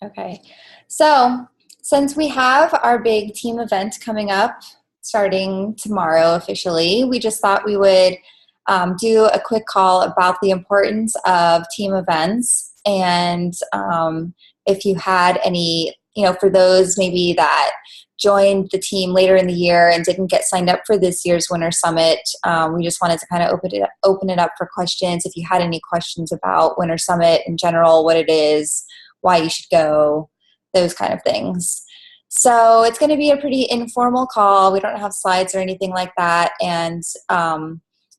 Okay. So since we have our big team event coming up starting tomorrow officially, we just thought we would do a quick call about the importance of team events. And if you had any, for those maybe that joined the team later in the year and didn't get signed up for this year's Winter Summit, we just wanted to kind of open it up for questions. If you had any questions about Winter Summit in general, what it is, why you should go, those kind of things. So it's going to be a pretty informal call. We don't have slides or anything like that. And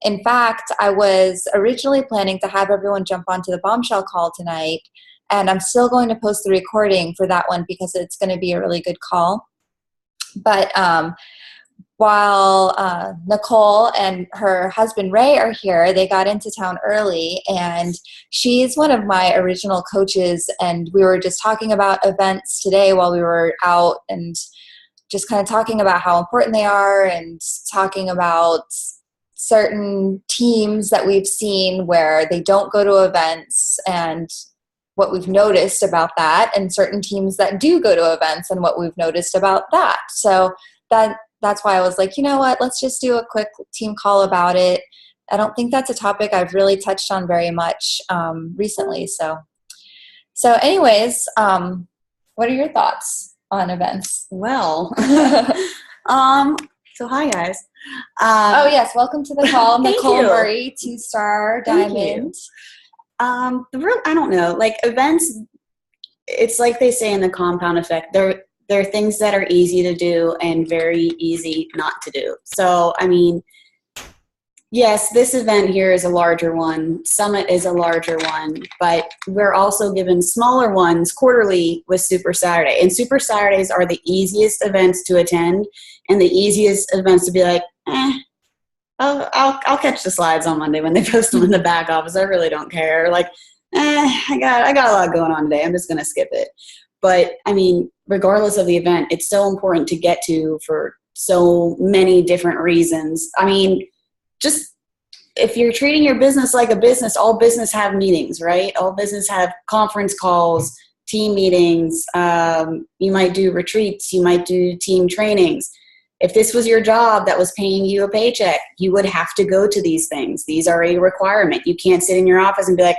in fact, I was originally planning to have everyone jump onto the bombshell call tonight, and I'm still going to post the recording for that one because it's going to be a really good call. But while Nicole and her husband Ray are here, they got into town early, and she's one of my original coaches, and we were just talking about events today while we were out and just kind of talking about how important they are and talking about certain teams that we've seen where they don't go to events and what we've noticed about that, and certain teams that do go to events and what we've noticed about that. So that's why I was like, you know what, let's just do a quick team call about it. I don't think that's a topic I've really touched on very much recently. So anyways, what are your thoughts on events? Well, so hi guys. Oh yes, welcome to the call, Nicole you. Murray, 2-star Diamond. I don't know, like events, it's like they say in the compound effect, there are things that are easy to do and very easy not to do. So, I mean, yes, this event here is a larger one. Summit is a larger one, but we're also given smaller ones quarterly with Super Saturday. And Super Saturdays are the easiest events to attend and the easiest events to be like, I'll catch the slides on Monday when they post them in the back office. I really don't care. Like, I got a lot going on today. I'm just going to skip it. But I mean, regardless of the event, it's so important to get to for so many different reasons. I mean, just if you're treating your business like a business, all business have meetings, right? All business have conference calls, team meetings. You might do retreats. You might do team trainings. If this was your job that was paying you a paycheck, you would have to go to these things. These are a requirement. You can't sit in your office and be like,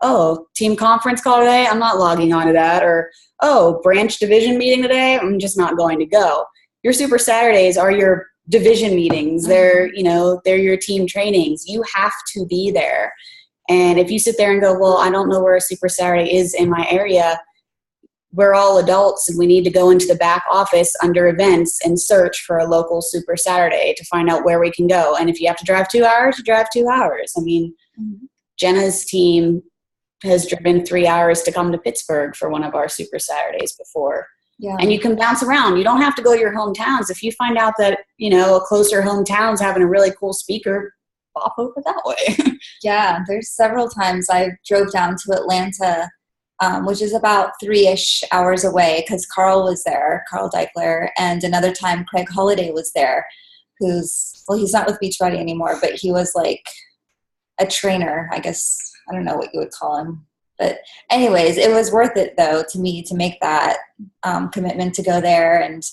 oh, team conference call today, I'm not logging on to that. Or, oh, branch division meeting today, I'm just not going to go. Your Super Saturdays are your division meetings. They're your team trainings. You have to be there. And if you sit there and go, well, I don't know where a Super Saturday is in my area, we're all adults and we need to go into the back office under events and search for a local Super Saturday to find out where we can go. And if you have to drive 2 hours, you drive 2 hours. I mean, Jenna's team has driven 3 hours to come to Pittsburgh for one of our Super Saturdays before. Yeah. And you can bounce around. You don't have to go to your hometowns. If you find out that, a closer hometown's having a really cool speaker, pop over that way. Yeah, there's several times I drove down to Atlanta, which is about 3-ish hours away, because Carl was there, Carl Deichler, and another time Craig Holiday was there, he's not with Beachbody anymore, but he was like a trainer, I guess. I don't know what you would call him. But anyways, it was worth it, though, to me to make that commitment to go there. And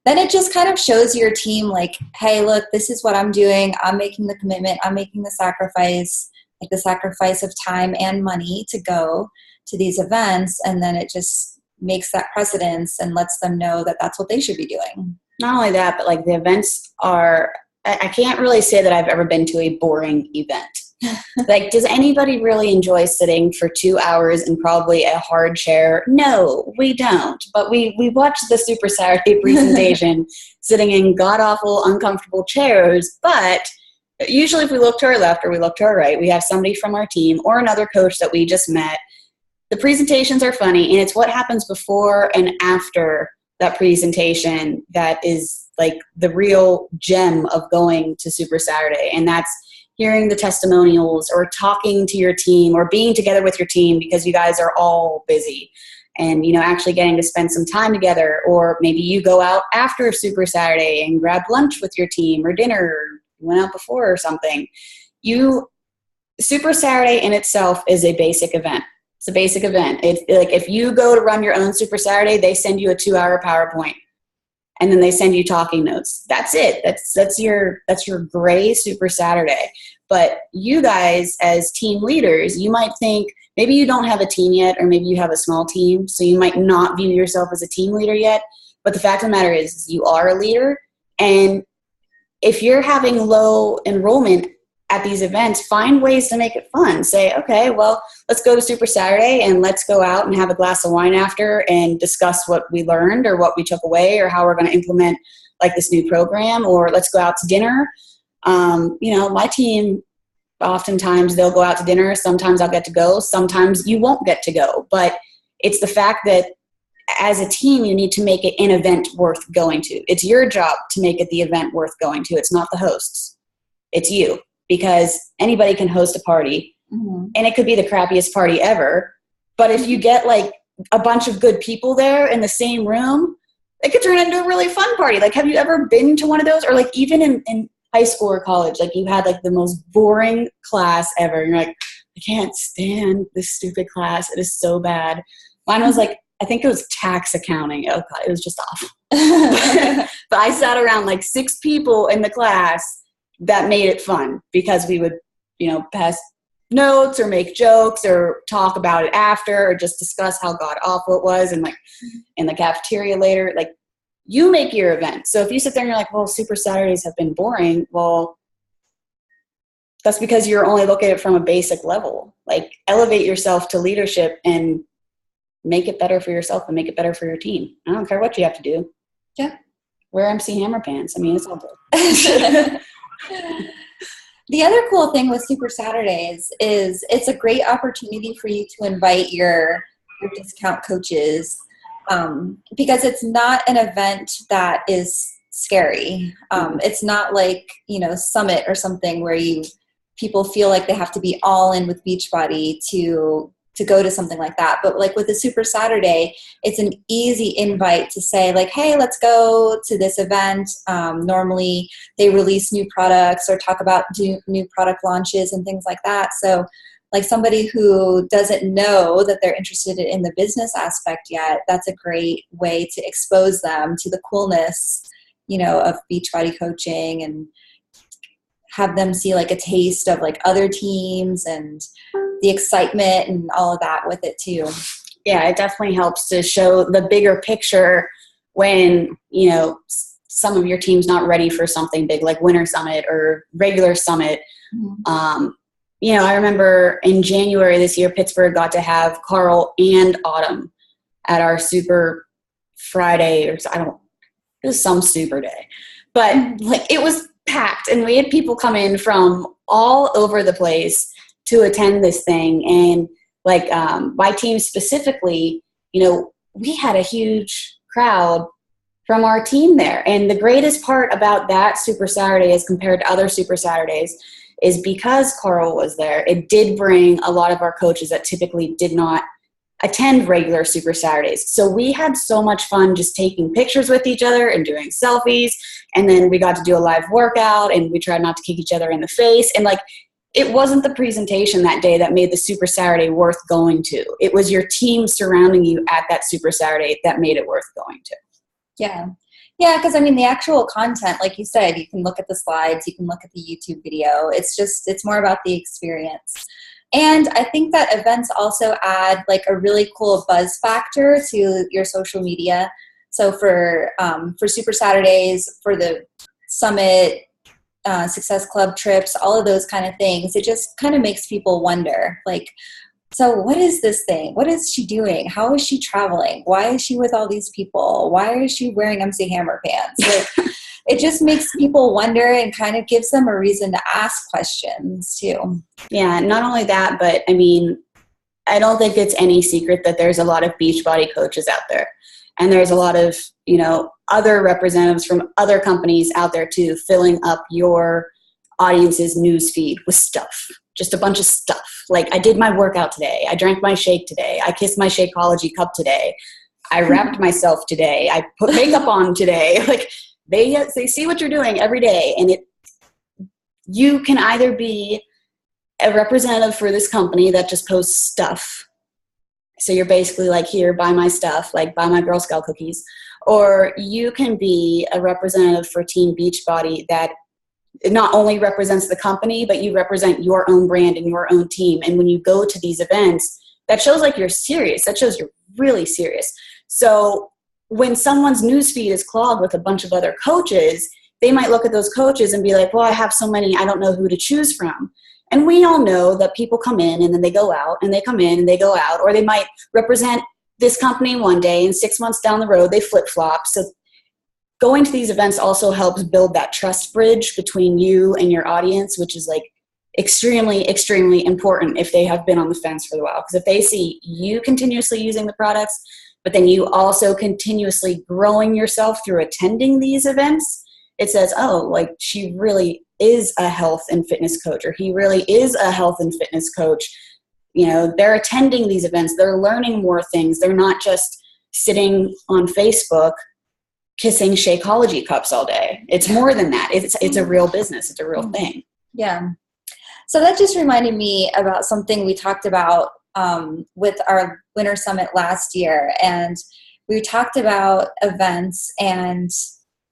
then it just kind of shows your team, like, hey, look, this is what I'm doing. I'm making the commitment. I'm making the sacrifice, like the sacrifice of time and money to go to these events. And then it just makes that precedence and lets them know that that's what they should be doing. Not only that, but like the events are, I can't really say that I've ever been to a boring event. Like, does anybody really enjoy sitting for 2 hours in probably a hard chair? No, we don't. But we watch the Super Saturday presentation sitting in god-awful, uncomfortable chairs. But usually if we look to our left or we look to our right, we have somebody from our team or another coach that we just met. The presentations are funny, and it's what happens before and after that presentation that is like the real gem of going to Super Saturday. And that's hearing the testimonials or talking to your team or being together with your team because you guys are all busy and, actually getting to spend some time together. Or maybe you go out after Super Saturday and grab lunch with your team or dinner, or went out before or something. Super Saturday in itself is a basic event. It's a basic event. It's like if you go to run your own Super Saturday, they send you a 2-hour PowerPoint, and then they send you talking notes. That's it. That's your gray Super Saturday. But you guys as team leaders, you might think maybe you don't have a team yet, or maybe you have a small team, so you might not view yourself as a team leader yet. But the fact of the matter is you are a leader, and if you're having low enrollment at these events, find ways to make it fun. Say, okay, well, let's go to Super Saturday and let's go out and have a glass of wine after and discuss what we learned or what we took away or how we're going to implement like this new program, or let's go out to dinner. My team, oftentimes they'll go out to dinner. Sometimes I'll get to go. Sometimes you won't get to go. But it's the fact that as a team, you need to make it an event worth going to. It's your job to make it the event worth going to. It's not the hosts. It's you. Because anybody can host a party, and it could be the crappiest party ever. But if you get like a bunch of good people there in the same room, it could turn into a really fun party. Like, have you ever been to one of those? Or like even in high school or college, like you had like the most boring class ever. And you're like, I can't stand this stupid class. It is so bad. Mine was like, I think it was tax accounting. Oh God, it was just awful. But I sat around like 6 people in the class. That made it fun because we would, pass notes or make jokes or talk about it after or just discuss how god awful it was, and like in the cafeteria later. Like, you make your event. So if you sit there and you're like, well, Super Saturdays have been boring, well, that's because you're only looking at it from a basic level. Like, elevate yourself to leadership and make it better for yourself and make it better for your team. I don't care what you have to do. Yeah. Wear MC Hammer pants. I mean, it's all good. The other cool thing with Super Saturdays is it's a great opportunity for you to invite your discount coaches, because it's not an event that is scary. It's not like, Summit or something where people feel like they have to be all in with Beachbody to go to something like that. But like with the Super Saturday, it's an easy invite to say like, hey, let's go to this event. Normally they release new products or talk about new product launches and things like that. So like somebody who doesn't know that they're interested in the business aspect yet, that's a great way to expose them to the coolness, of Beachbody coaching, and have them see like a taste of like other teams and the excitement and all of that with it too. Yeah, it definitely helps to show the bigger picture when, some of your team's not ready for something big like Winter Summit or regular Summit. I remember in January this year, Pittsburgh got to have Carl and Autumn at our Super Friday, or it was some super day. But like, it was packed, and we had people come in from all over the place to attend this thing. And like my team specifically, we had a huge crowd from our team there. And the greatest part about that Super Saturday as compared to other Super Saturdays is because Carl was there, it did bring a lot of our coaches that typically did not attend regular Super Saturdays. So we had so much fun just taking pictures with each other and doing selfies. And then we got to do a live workout, and we tried not to kick each other in the face. And like, it wasn't the presentation that day that made the Super Saturday worth going to. It was your team surrounding you at that Super Saturday that made it worth going to. Yeah. Yeah, because the actual content, like you said, you can look at the slides, you can look at the YouTube video. It's more about the experience. And I think that events also add like a really cool buzz factor to your social media. So for Super Saturdays, for the Summit, Success Club trips, all of those kind of things, it just kind of makes people wonder, like, so what is this thing? What is she doing? How is she traveling? Why is she with all these people? Why is she wearing MC Hammer pants? Like, it just makes people wonder and kind of gives them a reason to ask questions too. Yeah, not only that, but I don't think it's any secret that there's a lot of Beachbody coaches out there. And there's a lot of, other representatives from other companies out there too, filling up your audience's news feed with stuff. Just a bunch of stuff. Like, I did my workout today. I drank my shake today. I kissed my Shakeology cup today. I wrapped myself today. I put makeup on today. Like, they see what you're doing every day. And you can either be a representative for this company that just posts stuff, So you're basically like, here, buy my stuff, like buy my Girl Scout cookies. Or you can be a representative for Team Beachbody that not only represents the company, but you represent your own brand and your own team. And when you go to these events, that shows like you're serious. That shows you're really serious. So when someone's newsfeed is clogged with a bunch of other coaches, they might look at those coaches and be like, well, I have so many, I don't know who to choose from. And we all know that people come in and then they go out, and they come in and they go out, or they might represent this company one day and 6 months down the road, they flip-flop. So going to these events also helps build that trust bridge between you and your audience, which is like extremely, extremely important if they have been on the fence for a while. Because if they see you continuously using the products, but then you also continuously growing yourself through attending these events, it says, oh, like she really is a health and fitness coach, or he really is a health and fitness coach. You know, they're attending these events, they're learning more things. They're not just sitting on Facebook kissing Shakeology cups all day. It's more than that. It's a real business. It's a real thing. Yeah. So that just reminded me about something we talked about with our Winter Summit last year. And we talked about events. And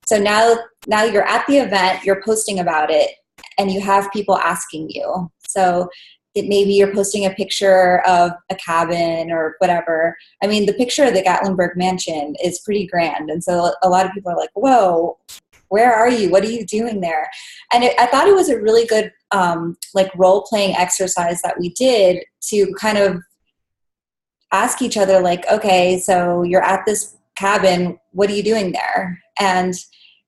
so now you're at the event, you're posting about it, and you have people asking you. So maybe you're posting a picture of a cabin or whatever. I mean, the picture of the Gatlinburg mansion is pretty grand. And so a lot of people are like, whoa, where are you? What are you doing there? And I thought it was a really good like role-playing exercise that we did to kind of ask each other, like, okay, so you're at this cabin, what are you doing there? And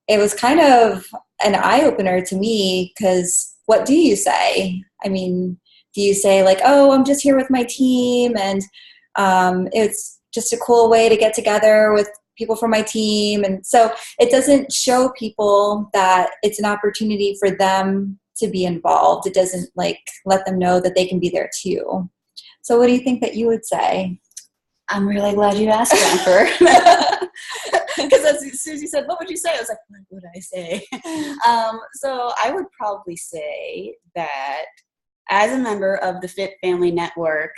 it was kind of an eye-opener to me, because what do you say? I mean, do you say like, oh, I'm just here with my team, and it's just a cool way to get together with people from my team? And so it doesn't show people that it's an opportunity for them to be involved. It doesn't like let them know that they can be there too. So what do you think that you would say? I'm really glad you asked, Jennifer. Because as soon as you said, what would you say? I was like, what would I say? So I would probably say that as a member of the Fit Family Network,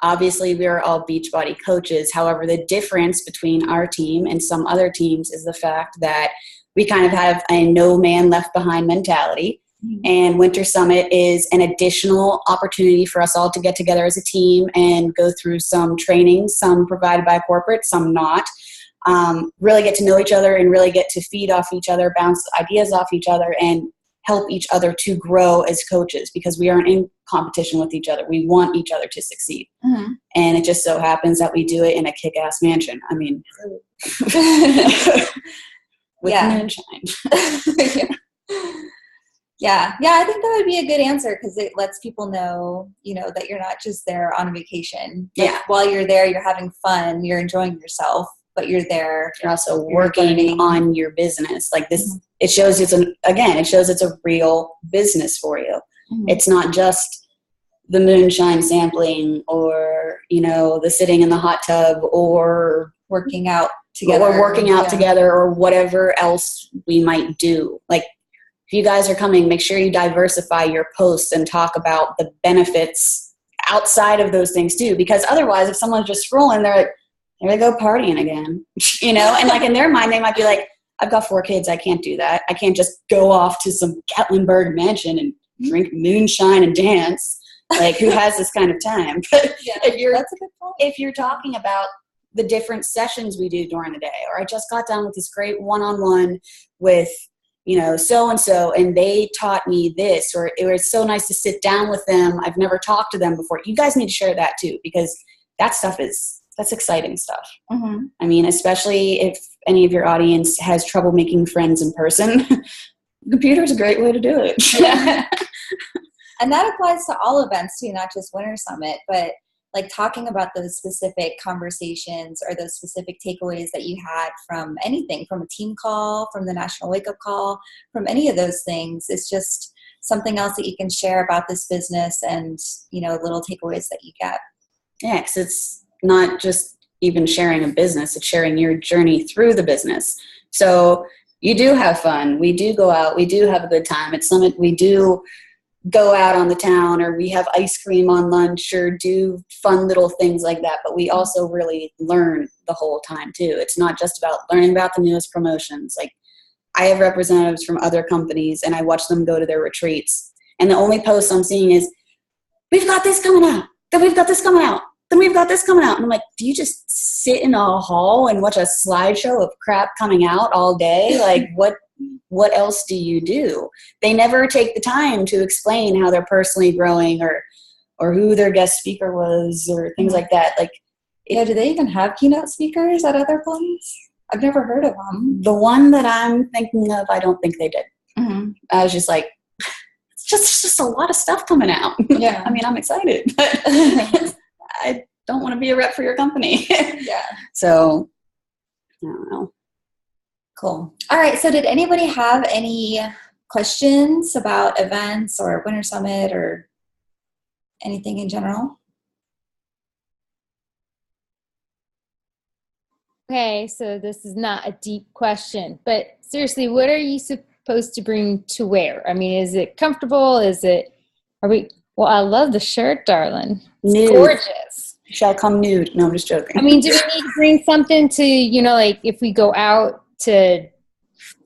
obviously we are all Beachbody coaches. However, the difference between our team and some other teams is the fact that we kind of have a no man left behind mentality. And Winter Summit is an additional opportunity for us all to get together as a team and go through some training, some provided by corporate, some not. Really get to know each other and really get to feed off each other, bounce ideas off each other, and help each other to grow as coaches, because we aren't in competition with each other. We want each other to succeed. Mm-hmm. And it just so happens that we do it in a kick-ass mansion. I mean, with moonshine. Yeah, I think that would be a good answer, because it lets people know, you know, that you're not just there on a vacation. Like, while you're there, you're having fun, you're enjoying yourself, but you're there. You're also working on your business. Like this, mm-hmm. It shows it's a real business for you. Mm-hmm. It's not just the moonshine sampling, or, you know, the sitting in the hot tub, or working out together, or whatever else we might do. Like, if you guys are coming, make sure you diversify your posts and talk about the benefits outside of those things too. Because otherwise, if someone's just scrolling, they're like, there they go partying again, you know? And like in their mind, they might be like, I've got 4 kids. I can't do that. I can't just go off to some Gatlinburg mansion and drink moonshine and dance. Like, who has this kind of time? But that's a good point. If you're talking about the different sessions we do during the day, or I just got done with this great one-on-one with, you know, so-and-so, and they taught me this, or it was so nice to sit down with them. I've never talked to them before. You guys need to share that too, because that stuff that's exciting stuff. Mm-hmm. I mean, especially if any of your audience has trouble making friends in person, the computer is a great way to do it. Yeah. And that applies to all events too, not just Winter Summit, but like talking about those specific conversations or those specific takeaways that you had from anything, from a team call, from the National Wake Up Call, from any of those things. It's just something else that you can share about this business, and, you know, little takeaways that you get. Yeah, because it's not just even sharing a business, it's sharing your journey through the business. So you do have fun. We do go out. We do have a good time. At Summit, we do go out on the town, or we have ice cream on lunch, or do fun little things like that. But we also really learn the whole time too. It's not just about learning about the newest promotions. Like, I have representatives from other companies, and I watch them go to their retreats, and the only posts I'm seeing is, we've got this coming out, then we've got this coming out, then we've got this coming out. And I'm like, do you just sit in a hall and watch a slideshow of crap coming out all day? Like, what else do you do? They never take the time to explain how they're personally growing, or who their guest speaker was, or things like that. Like, do they even have keynote speakers at other points? I've never heard of them. The one that I'm thinking of, I don't think they did. Mm-hmm. I was just like, it's just a lot of stuff coming out. Yeah. I mean, I'm excited, but I don't want to be a rep for your company. Yeah. So, I don't know. Cool. All right. So did anybody have any questions about events or Winter Summit or anything in general? Okay, so this is not a deep question, but seriously, what are you supposed to bring to wear? I mean, is it comfortable? Well, I love the shirt, darling. It's nude. Gorgeous. Shall come nude. No, I'm just joking. I mean, do we need to bring something to, like if we go out to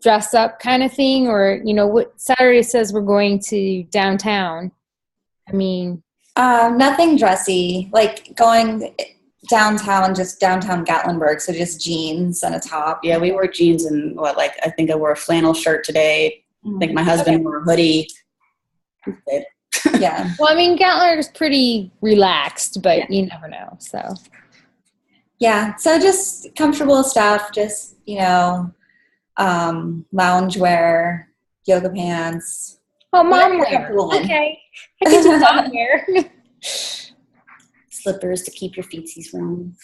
dress up kind of thing, or, what Saturday says we're going to downtown. I mean. Nothing dressy, like going downtown, just downtown Gatlinburg, so just jeans and a top. Yeah, we wore jeans and I think I wore a flannel shirt today. I think my husband wore a hoodie. Yeah. Well, I mean, Gatlinburg is pretty relaxed, but you never know, so. Yeah, so just comfortable stuff, just, lounge wear, yoga pants. Oh, mom wear. Okay. I can do mom wear. Slippers to keep your feetsies warm.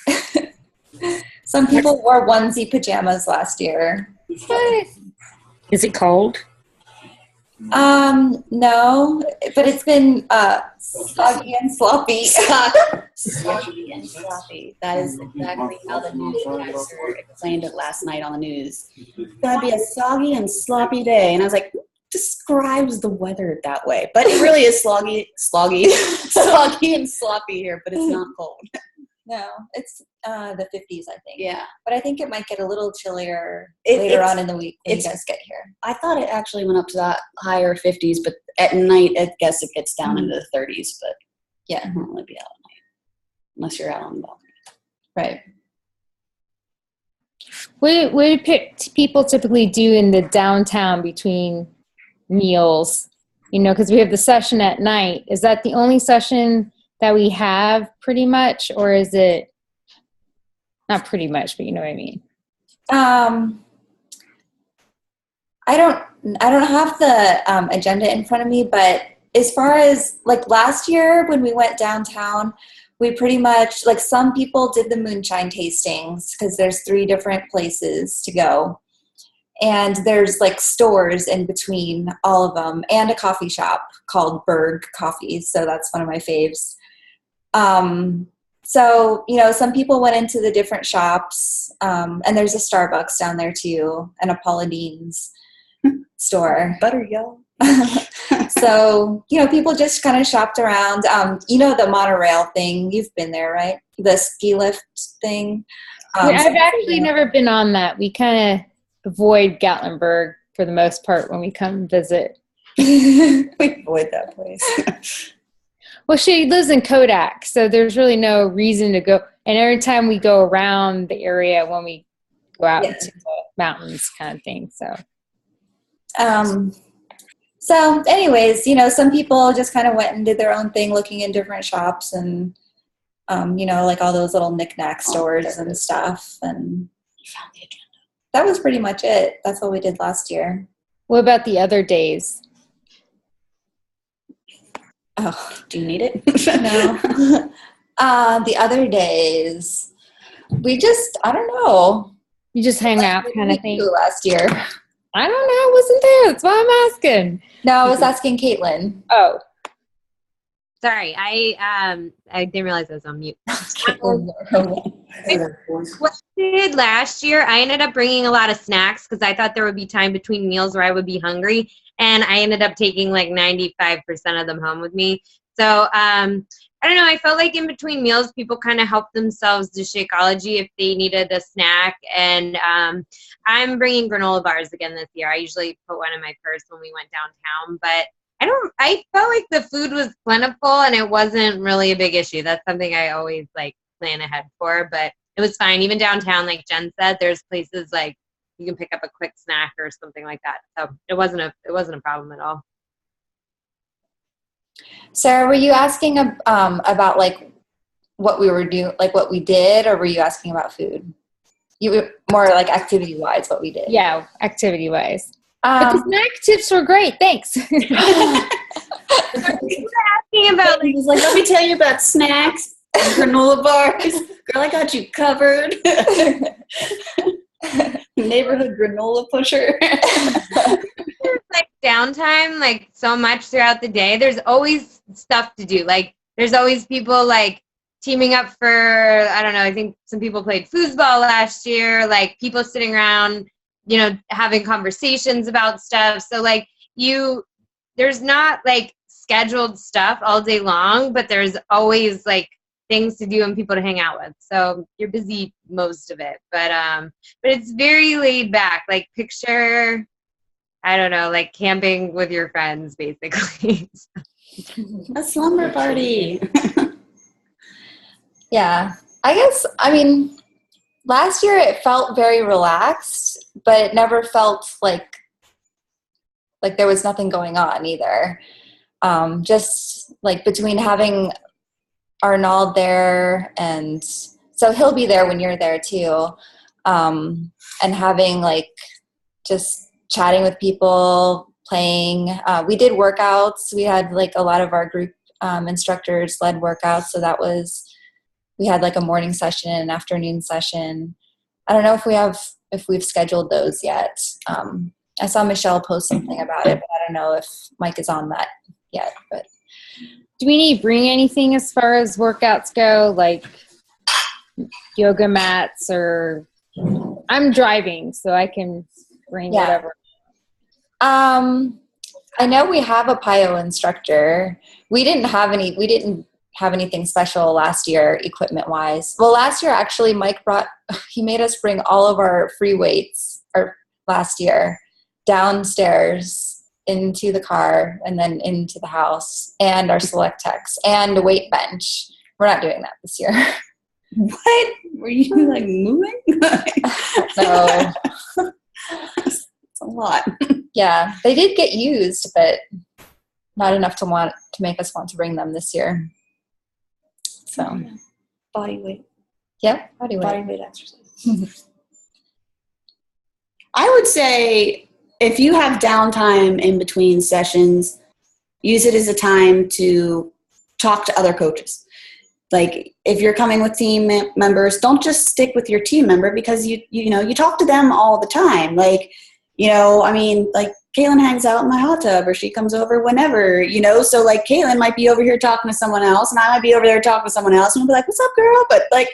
Some people wore onesie pajamas last year. Is it cold? No, but it's been soggy and sloppy. Soggy and sloppy. That is exactly how the newscaster explained it last night on the news. It's gonna be a soggy and sloppy day, and I was like, describes the weather that way, but it really is soggy and sloppy here, but it's not cold. No, it's the 50s, I think. Yeah, but I think it might get a little chillier later on in the week when you guys get here. I thought it actually went up to that higher 50s, but at night, I guess it gets down into the 30s. But yeah, it won't really be out at night unless you're out on the balcony. Right. What do people typically do in the downtown between meals? Because we have the session at night. Is that the only session that we have pretty much, or is it not pretty much, but you know what I mean? I don't have the agenda in front of me, but as far as like last year when we went downtown, we pretty much, like, some people did the moonshine tastings because there's 3 different places to go. And there's like stores in between all of them, and a coffee shop called Berg Coffee. So that's one of my faves. So, some people went into the different shops, and there's a Starbucks down there too, and a Paula Deen's store. Butter, y'all. So, people just kind of shopped around. The monorail thing, you've been there, right? The ski lift thing. I've actually never been on that. We kind of avoid Gatlinburg for the most part when we come visit. We avoid that place. Well, she lives in Kodak, so there's really no reason to go. And every time we go around the area when we go out to the mountains kind of thing. So anyways, some people just kind of went and did their own thing, looking in different shops and, like all those little knick-knack stores and stuff. And that was pretty much it. That's all we did last year. What about the other days? Oh, do you need it? No. The other days, we just, I don't know. You just hang out kind of thing? Last year. I don't know. I wasn't there. That's why I'm asking. No, I was asking Caitlin. Oh. Sorry, I didn't realize I was on mute. What I did last year, I ended up bringing a lot of snacks because I thought there would be time between meals where I would be hungry, and I ended up taking like 95% of them home with me. So I don't know. I felt like in between meals, people kind of helped themselves to Shakeology if they needed a snack, and I'm bringing granola bars again this year. I usually put one in my purse when we went downtown, but I felt like the food was plentiful and it wasn't really a big issue. That's something I always like plan ahead for, but it was fine. Even downtown, like Jen said, there's places like you can pick up a quick snack or something like that. So it wasn't a problem at all. Sarah, were you asking about like what we were doing, like what we did, or were you asking about food? You were more like activity wise, what we did. Yeah, activity wise. But the snack tips were great. Thanks. Asking about He was like, let me tell you about snacks and granola bars. Girl, I got you covered. Neighborhood granola pusher. like downtime, like so much throughout the day. There's always stuff to do. Like there's always people like teaming up for, I don't know, I think some people played foosball last year, like people sitting around, you know, having conversations about stuff. So like there's not like scheduled stuff all day long, but there's always like things to do and people to hang out with. So you're busy most of it, but it's very laid back. Like picture, I don't know, like camping with your friends, basically. A slumber party. Yeah, I guess, I mean, last year it felt very relaxed, but it never felt like there was nothing going on either. Just like between having Arnold there, and so he'll be there when you're there too, and having like just chatting with people, playing. We did workouts. We had like a lot of our group instructors led workouts, so we had like a morning session and an afternoon session. I don't know if we've scheduled those yet. I saw Michelle post something about it, but I don't know if Mike is on that yet. But Do we need to bring anything as far as workouts go, like yoga mats, or I'm driving, so I can bring whatever. I know we have a PIO instructor. We didn't have anything special last year equipment wise. Well, last year actually Mike he made us bring all of our free weights last year downstairs into the car and then into the house, and our select techs and a weight bench. We're not doing that this year. What? Were you like moving? No. It's a lot. Yeah, they did get used, but not enough to make us want to bring them this year. So, Body weight. Yeah, body weight exercise. I would say if you have downtime in between sessions, use it as a time to talk to other coaches. Like if you're coming with team members, don't just stick with your team member, because you talk to them all the time. Like, I mean, like Kaylin hangs out in my hot tub, or she comes over whenever, so like Kaylin might be over here talking to someone else, and I might be over there talking to someone else, and I'll be like, what's up, girl? But like,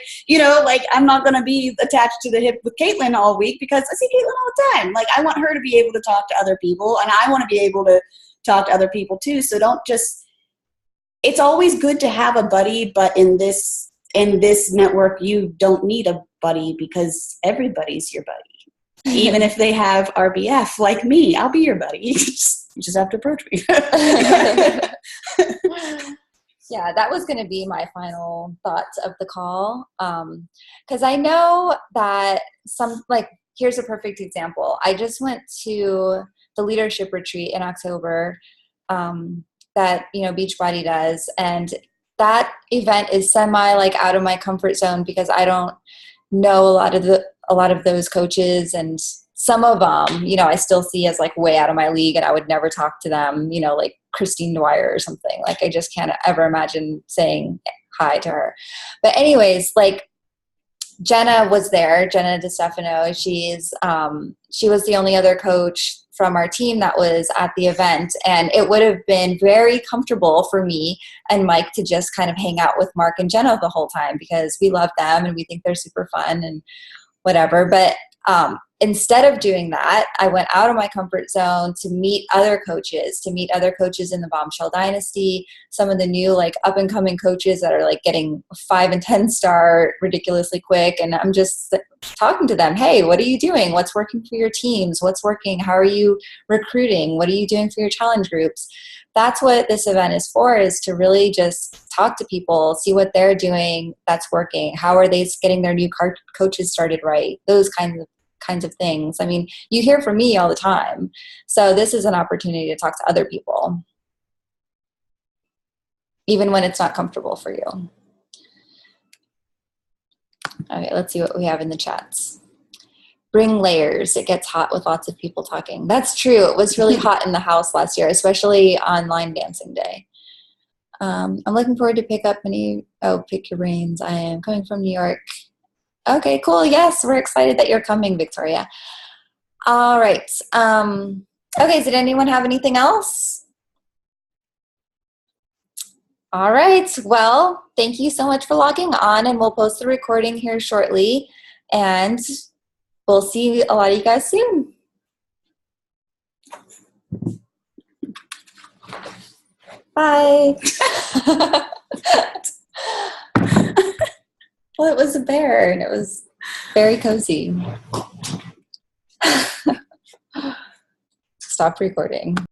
like I'm not going to be attached to the hip with Caitlin all week, because I see Caitlin all the time. Like I want her to be able to talk to other people, and I want to be able to talk to other people too. So it's always good to have a buddy, but in this network, you don't need a buddy, because everybody's your buddy. Even if they have RBF like me, I'll be your buddy. You just have to approach me. Yeah, that was going to be my final thoughts of the call. Because I know that here's a perfect example. I just went to the leadership retreat in October that, Beachbody does. And that event is semi out of my comfort zone, because I don't know a lot of those coaches, and some of them, I still see as way out of my league, and I would never talk to them, like Christine Dwyer or something. Like I just can't ever imagine saying hi to her. But anyways, Jenna was there, Jenna DeStefano. She was the only other coach from our team that was at the event, and it would have been very comfortable for me and Mike to just kind of hang out with Mark and Jenna the whole time because we love them and we think they're super fun and whatever. But instead of doing that, I went out of my comfort zone to meet other coaches in the Bombshell Dynasty, some of the new like up and coming coaches that are like getting 5 and 10 star ridiculously quick. And I'm just talking to them. Hey, what are you doing? What's working for your teams? What's working? How are you recruiting? What are you doing for your challenge groups? That's what this event is for, is to really just talk to people, see what they're doing that's working. How are they getting their new coaches started right? Those kinds of things. I mean, you hear from me all the time. So this is an opportunity to talk to other people, even when it's not comfortable for you. Okay, let's see what we have in the chats. Bring layers. It gets hot with lots of people talking. That's true. It was really hot in the house last year, especially on line dancing day. I'm looking forward to pick your brains. I am coming from New York. Okay, cool. Yes, we're excited that you're coming, Victoria. All right. Okay, did anyone have anything else? All right. Well, thank you so much for logging on, and we'll post the recording here shortly. And we'll see a lot of you guys soon. Bye. Well, it was a bear, and it was very cozy. Stop recording.